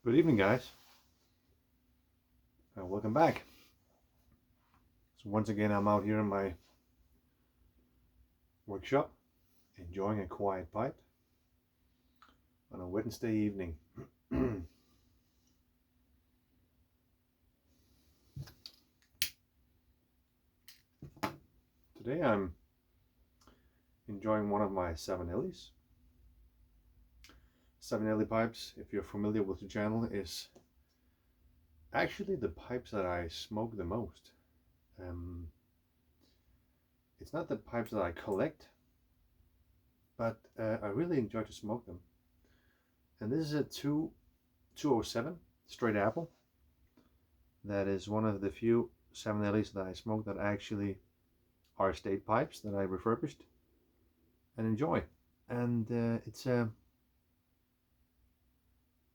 Good evening, guys. Welcome back. So once again, I'm out here in my workshop, enjoying a quiet pipe on a Wednesday evening. Today I'm enjoying one of my 7Ls. 7L pipes, if you're familiar with the channel, is actually the pipes that I smoke the most. It's not the pipes that I collect, but I really enjoy to smoke them. And this is a 207 straight apple. That is one of the few 7Ls that I smoke that actually are state pipes that I refurbished and enjoy. And it's a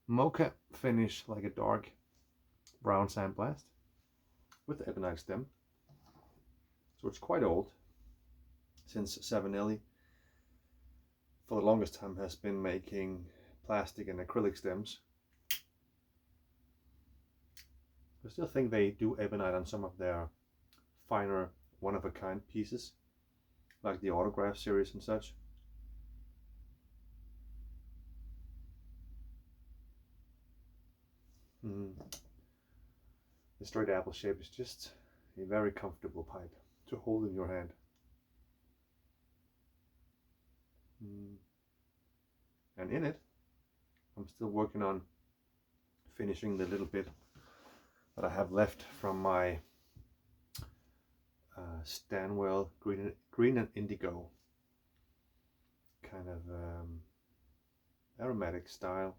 mocha finish, like a dark brown sandblast with ebonite stem. So it's quite old, since 7L for the longest time has been making plastic and acrylic stems. I still think they do ebonite on some of their finer one-of-a-kind pieces, like the autograph series and such. The straight apple shape is just a very comfortable pipe to hold in your hand. And in it, I'm still working on finishing the little bit that I have left from my Stanwell green and indigo kind of aromatic style.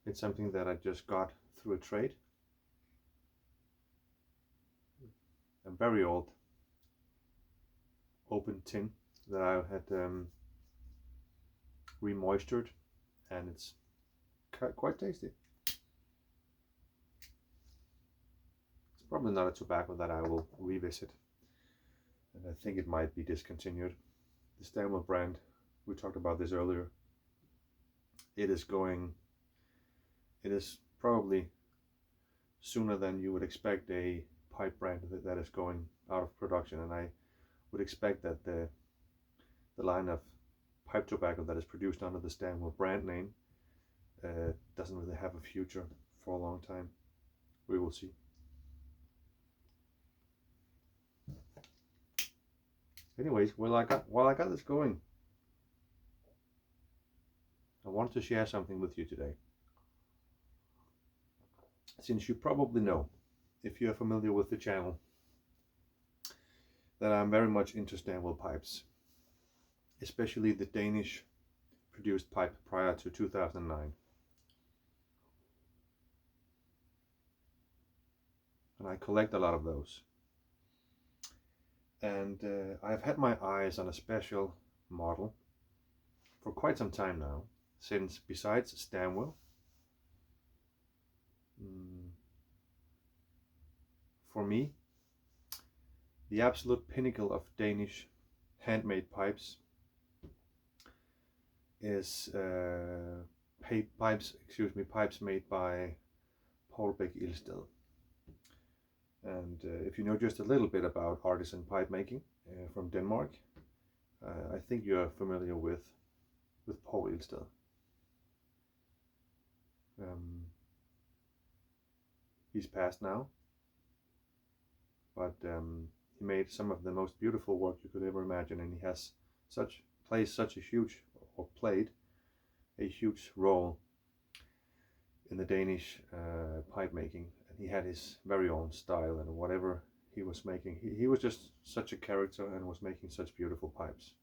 It's something that I just got through a trade. A very old open tin that I had remoistured, and it's quite tasty. It's probably not a tobacco that I will revisit, and I think it might be discontinued. The Stanwell brand, we talked about this earlier, it is probably sooner than you would expect a pipe brand that is going out of production, and I would expect that the line of pipe tobacco that is produced under the Stanwell brand name doesn't really have a future for a long time. We will see. Anyways, while I got this going, I wanted to share something with you today. Since you probably know, if you are familiar with the channel, that I'm very much into Stanwell pipes, especially the Danish produced pipe prior to 2009. And I collect a lot of those. And I've had my eyes on a special model for quite some time now, since besides Stanwell, for me, the absolute pinnacle of Danish handmade pipes is pipes made by Poul Ilsted. And if you know just a little bit about artisan pipe making from Denmark, I think you're familiar with Poul Ilsted. He's passed now, but he made some of the most beautiful work you could ever imagine, and he has played a huge role in the Danish pipe making. And he had his very own style, and whatever he was making, he was just such a character and was making such beautiful pipes.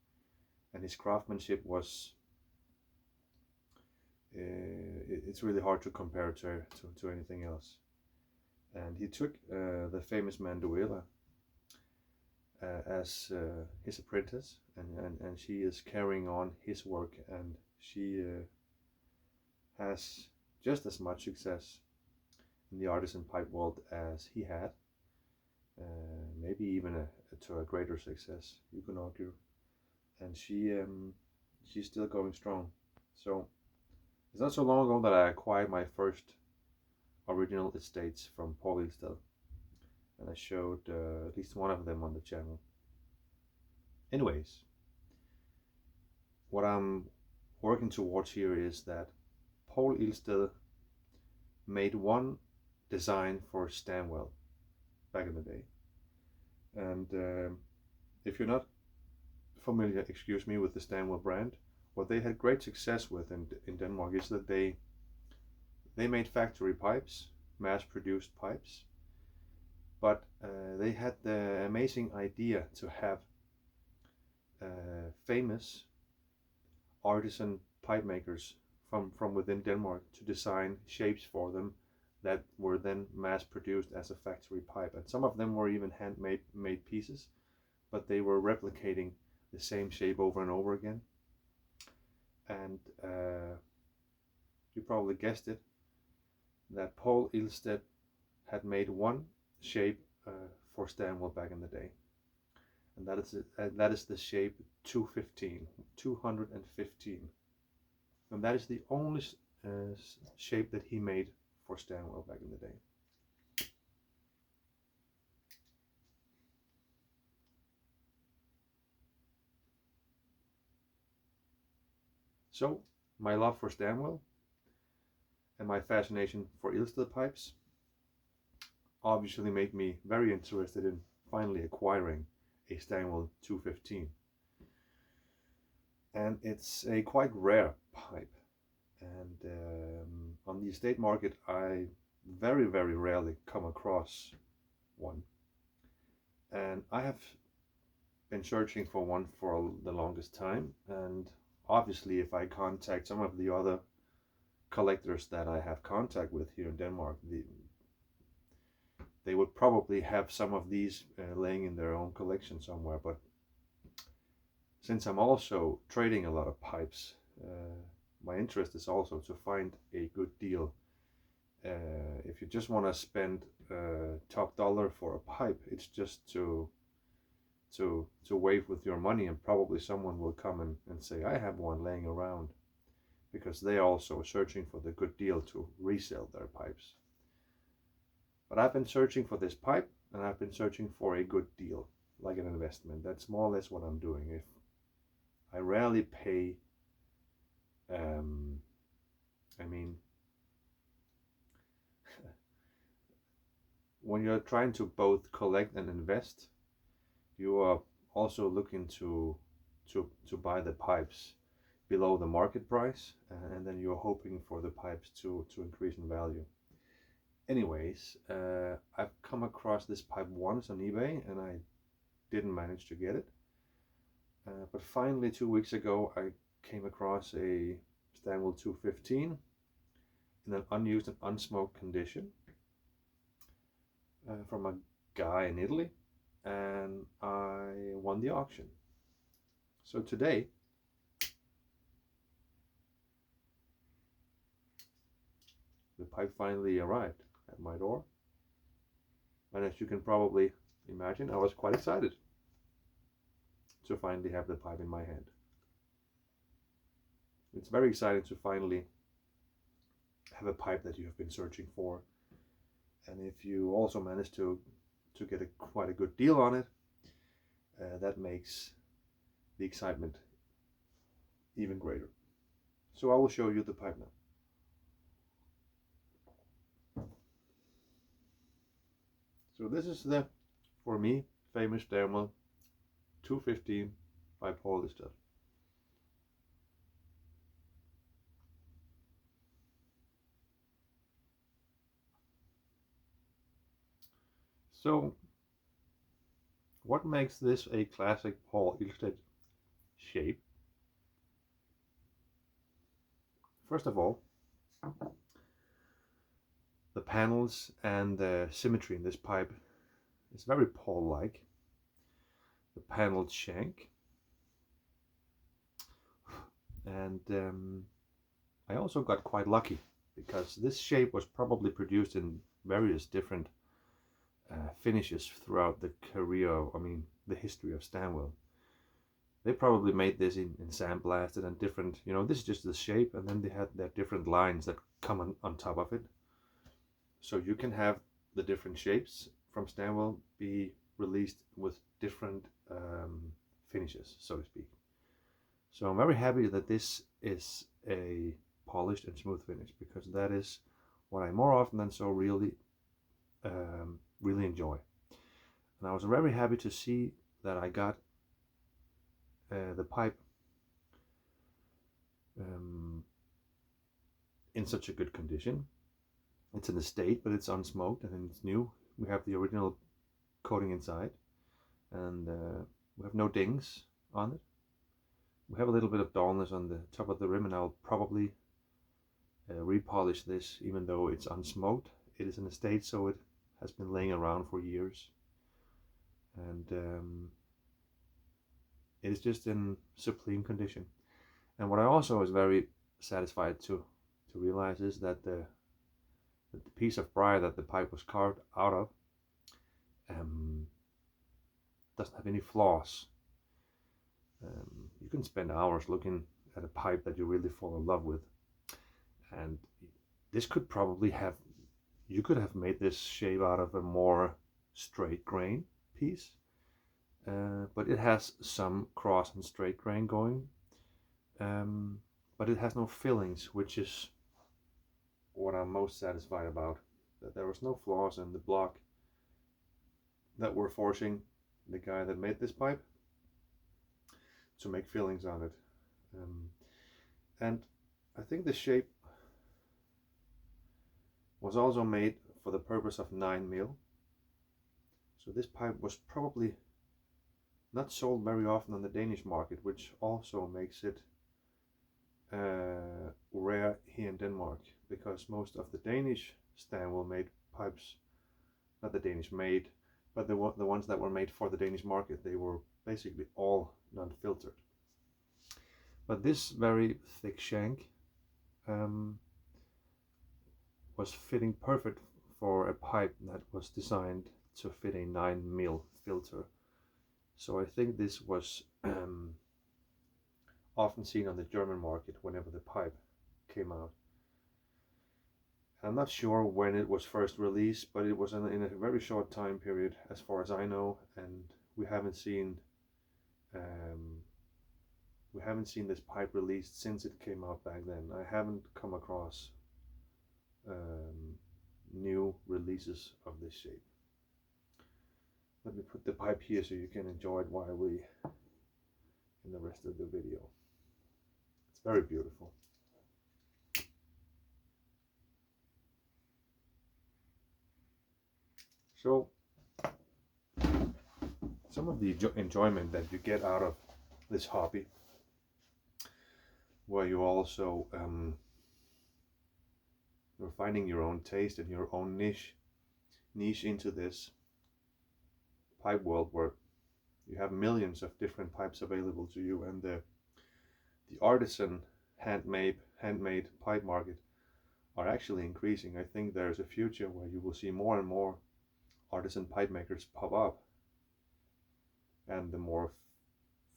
And his craftsmanship was it's really hard to compare to anything else. And he took the famous Manduela as his apprentice, and she is carrying on his work, and she has just as much success in the artisan pipe world as he had, maybe even to a greater success, you can argue. And she's still going strong. So it's not so long ago that I acquired my first original estates from Poul Ilsted, and I showed at least one of them on the channel. Anyways, what I'm working towards here is that Poul Ilsted made one design for Stanwell back in the day, and if you're not familiar, excuse me, with the Stanwell brand, what they had great success with in Denmark is that they made factory pipes, mass-produced pipes, but they had the amazing idea to have famous artisan pipe makers from within Denmark to design shapes for them that were then mass-produced as a factory pipe. And some of them were even handmade pieces, but they were replicating the same shape over and over again. And you probably guessed it, that Poul Ilsted had made one shape for Stanwell back in the day, and that is the shape 215, and that is the only shape that he made for Stanwell back in the day. So my love for Stanwell and my fascination for Ilsted pipes obviously made me very interested in finally acquiring a Stanwell 215. And it's a quite rare pipe, and on the estate market I very rarely come across one, and I have been searching for one for the longest time. And obviously, if I contact some of the other collectors that I have contact with here in Denmark, they would probably have some of these laying in their own collection somewhere. But since I'm also trading a lot of pipes, my interest is also to find a good deal. If you just want to spend top dollar for a pipe, it's just to wave with your money, and probably someone will come and say, I have one laying around, because they are also searching for the good deal to resell their pipes. But I've been searching for this pipe, and I've been searching for a good deal, like an investment. That's more or less what I'm doing. If I rarely pay, I mean, when you're trying to both collect and invest, you are also looking to buy the pipes below the market price, and then you're hoping for the pipes to increase in value. Anyways, I've come across this pipe once on eBay, and I didn't manage to get it. But finally, 2 weeks ago, I came across a Stanwell 215 in an unused and unsmoked condition from a guy in Italy, and I won the auction. So today, the pipe finally arrived at my door, and as you can probably imagine, I was quite excited to finally have the pipe in my hand. It's very exciting to finally have a pipe that you have been searching for, and if you also manage to get quite a good deal on it, that makes the excitement even greater. So I will show you the pipe now. So this is the, for me, famous Stanwell 215 by Poul Ilsted. So what makes this a classic Poul Ilsted shape? First of all, the panels and the symmetry in this pipe is very Poul-like. The paneled shank, and I also got quite lucky, because this shape was probably produced in various different finishes throughout the career, the history of Stanwell. They probably made this in sandblasted and different, this is just the shape, and then they had their different lines that come on top of it. So you can have the different shapes from Stanwell be released with different finishes, so to speak. So I'm very happy that this is a polished and smooth finish, because that is what I more often than so really enjoy. And I was very happy to see that I got the pipe in such a good condition. It's in a state, but it's unsmoked and it's new. We have the original coating inside, and we have no dings on it. We have a little bit of dullness on the top of the rim, and I'll probably repolish this, even though it's unsmoked. It is in a state, so it has been laying around for years, and it is just in supreme condition. And what I also was very satisfied to realize is that the piece of briar that the pipe was carved out of doesn't have any flaws. You can spend hours looking at a pipe that you really fall in love with, and this could probably have, you could have made this shape out of a more straight grain piece, but it has some cross and straight grain going, but it has no fillings, which is what I'm most satisfied about. That there was no flaws in the block that were forcing the guy that made this pipe to make fillings on it. And I think the shape was also made for the purpose of 9mm. So this pipe was probably not sold very often on the Danish market, which also makes it rare here in Denmark, because most of the Danish Stanwell made pipes, not the Danish made, but the ones that were made for the Danish market, they were basically all non-filtered. But this very thick shank was fitting perfect for a pipe that was designed to fit a 9mm filter. So I think this was often seen on the German market whenever the pipe came out. I'm not sure when it was first released, but it was in a very short time period, as far as I know, and we haven't seen this pipe released since it came out back then. I haven't come across new releases of this shape. Let me put the pipe here so you can enjoy it while we in the rest of the video. It's very beautiful. So some of the enjoyment that you get out of this hobby, where you also you're finding your own taste and your own niche into this pipe world, where you have millions of different pipes available to you, and the artisan handmade pipe market are actually increasing. I think there's a future where you will see more and more artisan pipe makers pop up, and the more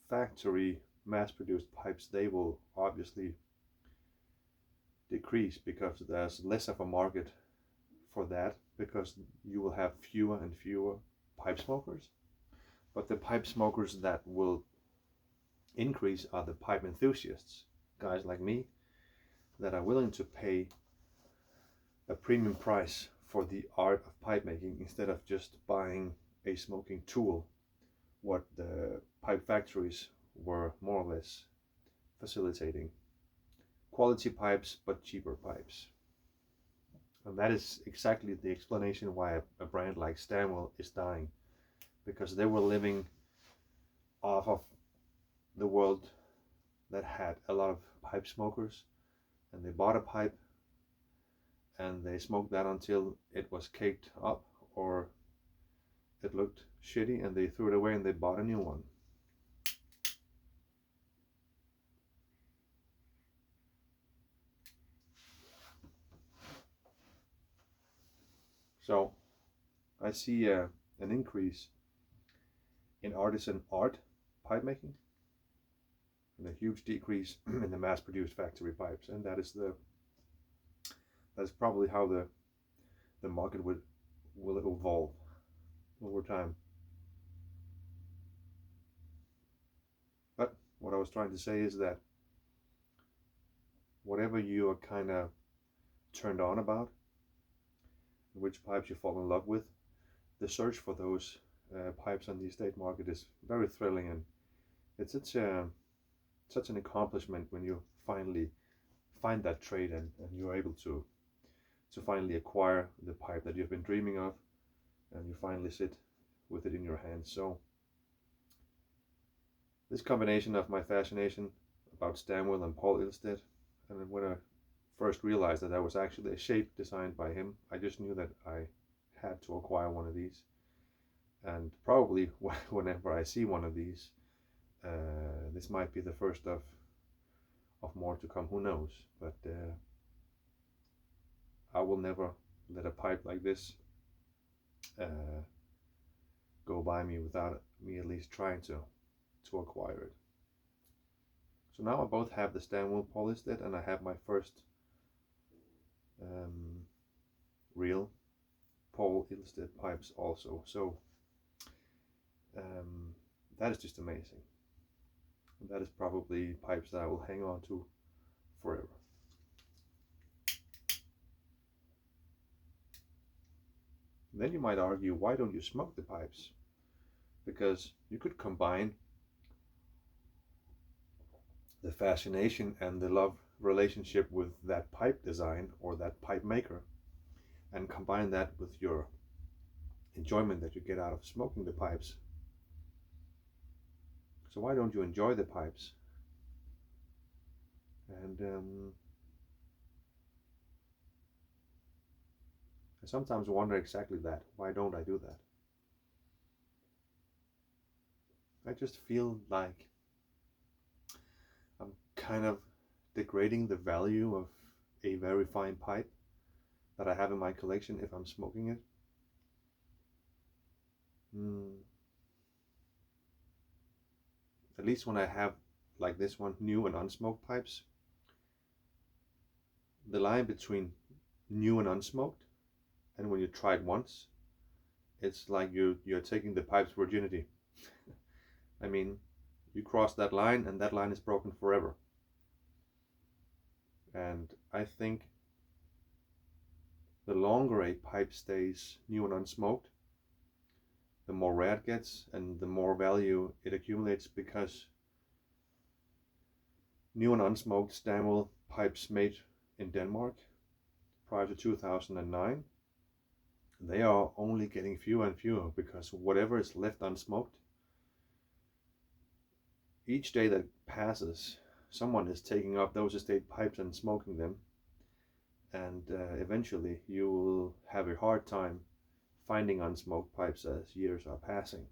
factory mass-produced pipes, they will obviously decrease, because there's less of a market for that, because you will have fewer and fewer pipe smokers. But the pipe smokers that will increase are the pipe enthusiasts, guys like me, that are willing to pay a premium price for the art of pipe making, instead of just buying a smoking tool, what the pipe factories were more or less facilitating. Quality pipes, but cheaper pipes. And that is exactly the explanation why a brand like Stanwell is dying, because they were living off of the world that had a lot of pipe smokers, and they bought a pipe and they smoked that until it was caked up or it looked shitty, and they threw it away and they bought a new one. So I see an increase in artisan art pipe making, and a huge decrease in the mass-produced factory pipes, and that is probably how the the market will evolve over time. But what I was trying to say is that whatever you are kind of turned on about, which pipes you fall in love with, the search for those pipes on the estate market is very thrilling, and it's such an accomplishment when you finally find that trade, and you're able to finally acquire the pipe that you've been dreaming of, and you finally sit with it in your hands. So this combination of my fascination about Stanwell and Poul Ilsted, and then when I first realized that was actually a shape designed by him, I just knew that I had to acquire one of these. And probably whenever I see one of these, this might be the first of more to come, who knows. But I will never let a pipe like this go by me without me at least trying to acquire it. So now I both have the Stanwell Poul Ilsted, and I have my first real Poul Ilsted pipes also. So that is just amazing. That is probably pipes that I will hang on to forever. Then you might argue, why don't you smoke the pipes? Because you could combine the fascination and the love relationship with that pipe design or that pipe maker, and combine that with your enjoyment that you get out of smoking the pipes. So why don't you enjoy the pipes? And I sometimes wonder exactly that. Why don't I do that? I just feel like I'm kind of degrading the value of a very fine pipe that I have in my collection if I'm smoking it. At least when I have, like this one, new and unsmoked pipes, the line between new and unsmoked, and when you try it once, it's like you're taking the pipe's virginity. I mean, you cross that line and that line is broken forever. And I think the longer a pipe stays new and unsmoked, the more rare it gets and the more value it accumulates, because new and unsmoked Stanwell pipes made in Denmark prior to 2009, they are only getting fewer and fewer, because whatever is left unsmoked, each day that passes, someone is taking up those estate pipes and smoking them, and eventually you will have a hard time finding unsmoked pipes as years are passing.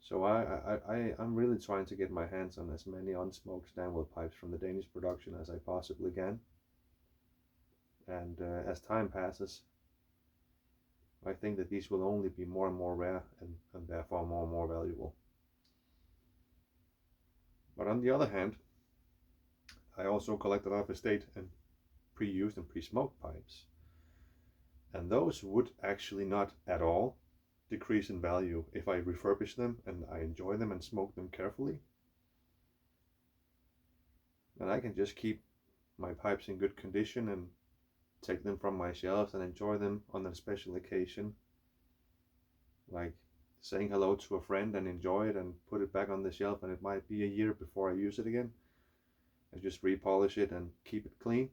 So I'm really trying to get my hands on as many unsmoked Stanwell pipes from the Danish production as I possibly can. And as time passes, I think that these will only be more and more rare, and therefore more and more valuable. But on the other hand, I also collect a lot of estate and pre-used and pre-smoked pipes. And those would actually not at all decrease in value if I refurbish them and I enjoy them and smoke them carefully. And I can just keep my pipes in good condition and take them from my shelves and enjoy them on a special occasion, like saying hello to a friend, and enjoy it and put it back on the shelf, and it might be a year before I use it again. I just repolish it and keep it clean.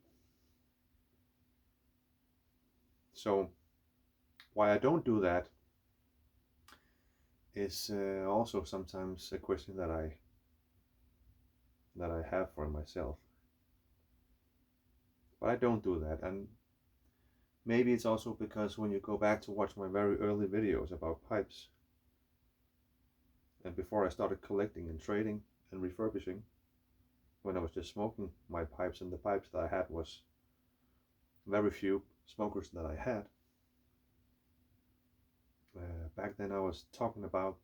So why I don't do that is also sometimes a question that I have for myself. But I don't do that, and maybe it's also because when you go back to watch my very early videos about pipes, and before I started collecting and trading and refurbishing, when I was just smoking my pipes, and the pipes that I had was very few smokers that I had. Back then I was talking about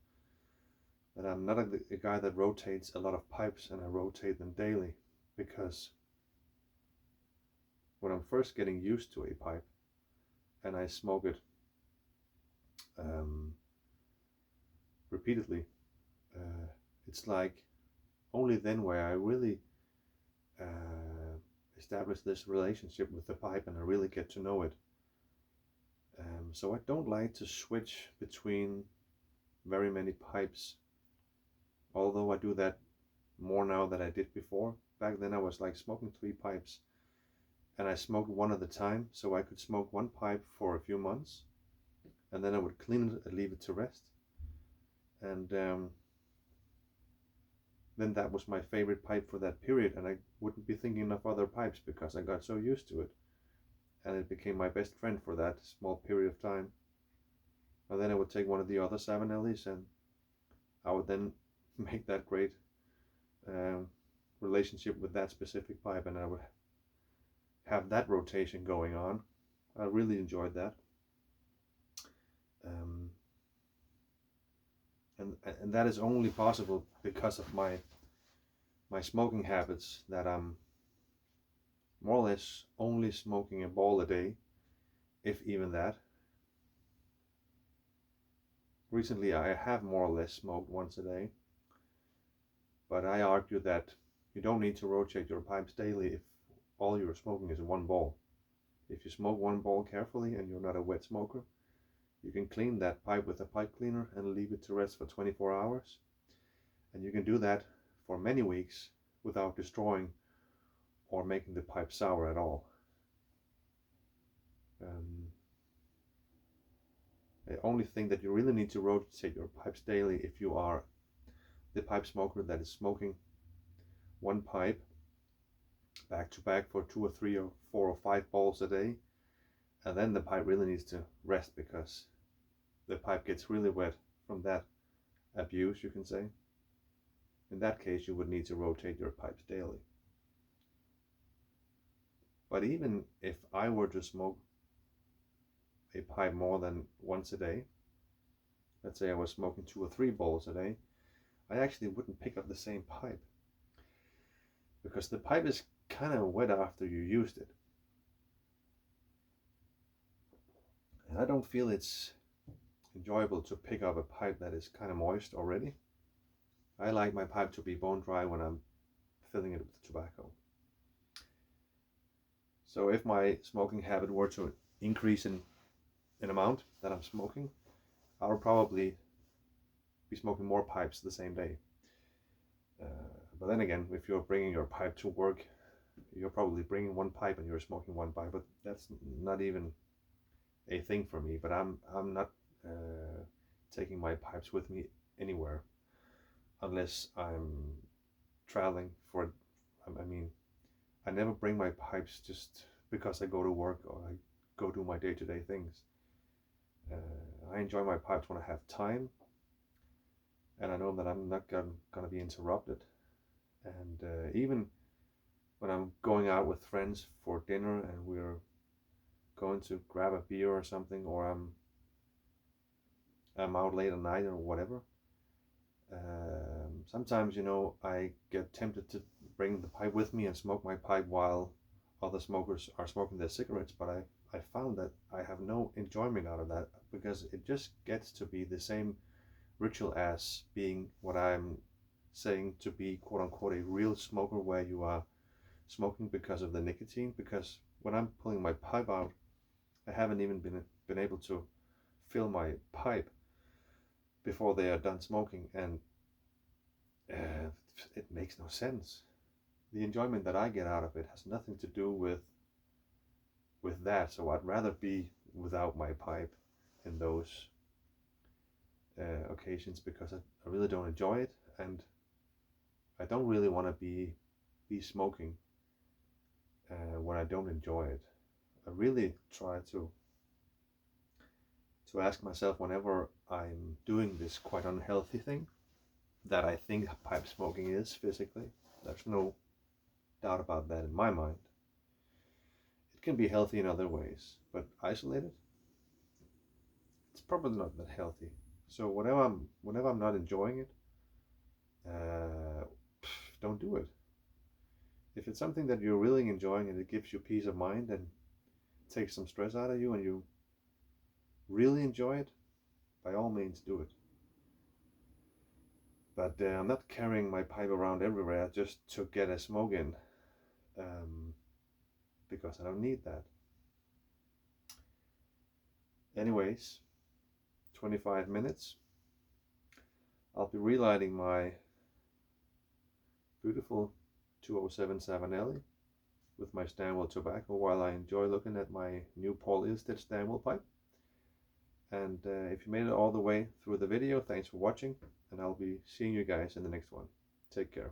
that I'm not a guy that rotates a lot of pipes, and I rotate them daily, because when when I'm first getting used to a pipe and I smoke it repeatedly, it's like only then where I really establish this relationship with the pipe and I really get to know it. So I don't like to switch between very many pipes, although I do that more now than I did before. Back then I was like smoking 3 pipes and I smoked one at a time, so I could smoke 1 pipe for a few months and then I would clean it and leave it to rest. And then that was my favorite pipe for that period, and I wouldn't be thinking of other pipes because I got so used to it. And it became my best friend for that small period of time. And then I would take one of the other Savinellis and I would then make that great relationship with that specific pipe, and I would have that rotation going on. I really enjoyed that. And that is only possible because of my smoking habits, that I'm more or less only smoking a ball a day, if even that. Recently I have more or less smoked once a day, but I argue that you don't need to rotate your pipes daily if all you're smoking is 1 ball. If you smoke 1 ball carefully and you're not a wet smoker, you can clean that pipe with a pipe cleaner and leave it to rest for 24 hours. And you can do that for many weeks without destroying or making the pipe sour at all. The only thing that you really need to rotate your pipes daily if you are the pipe smoker that is smoking 1 pipe back to back for 2 or 3 or 4 or 5 balls a day, and then the pipe really needs to rest because the pipe gets really wet from that abuse, you can say. In that case you would need to rotate your pipes daily. But even if I were to smoke a pipe more than once a day, let's say I was smoking 2 or 3 balls a day, I actually wouldn't pick up the same pipe, because the pipe is kind of wet after you used it. And I don't feel it's enjoyable to pick up a pipe that is kind of moist already. I like my pipe to be bone dry when I'm filling it with tobacco. So if my smoking habit were to increase in amount that I'm smoking, I would probably be smoking more pipes the same day. But then again, if you're bringing your pipe to work, you're probably bringing 1 pipe and you're smoking 1 pipe, but that's not even a thing for me. But I'm not taking my pipes with me anywhere unless I'm traveling for, I mean, I never bring my pipes just because I go to work or I go do my day-to-day things. I enjoy my pipes when I have time and I know that I'm not gonna be interrupted. And even when I'm going out with friends for dinner and we're going to grab a beer or something, or I'm out late at night or whatever, sometimes, you know, I get tempted to bring the pipe with me and smoke my pipe while other smokers are smoking their cigarettes, but I found that I have no enjoyment out of that, because it just gets to be the same ritual as being what I'm saying to be quote unquote a real smoker, where you are smoking because of the nicotine. Because when I'm pulling my pipe out, I haven't even been able to fill my pipe before they are done smoking, and it makes no sense. The enjoyment that I get out of it has nothing to do with that. So I'd rather be without my pipe in those occasions, because I really don't enjoy it, and I don't really want to be smoking when I don't enjoy it. I really try to ask myself, whenever I'm doing this quite unhealthy thing that I think pipe smoking is physically, there's no doubt about that in my mind. It can be healthy in other ways, but isolated, it's probably not that healthy. So whenever I'm not enjoying it, don't do it. If it's something that you're really enjoying and it gives you peace of mind and takes some stress out of you and you really enjoy it, by all means do it. But I'm not carrying my pipe around everywhere just to get a smoke in, because I don't need that. Anyways, 25 minutes. I'll be relighting my beautiful 207 Savinelli with my Stanwell tobacco while I enjoy looking at my new Poul Ilsted Stanwell pipe. And if you made it all the way through the video, thanks for watching, and I'll be seeing you guys in the next one. Take care.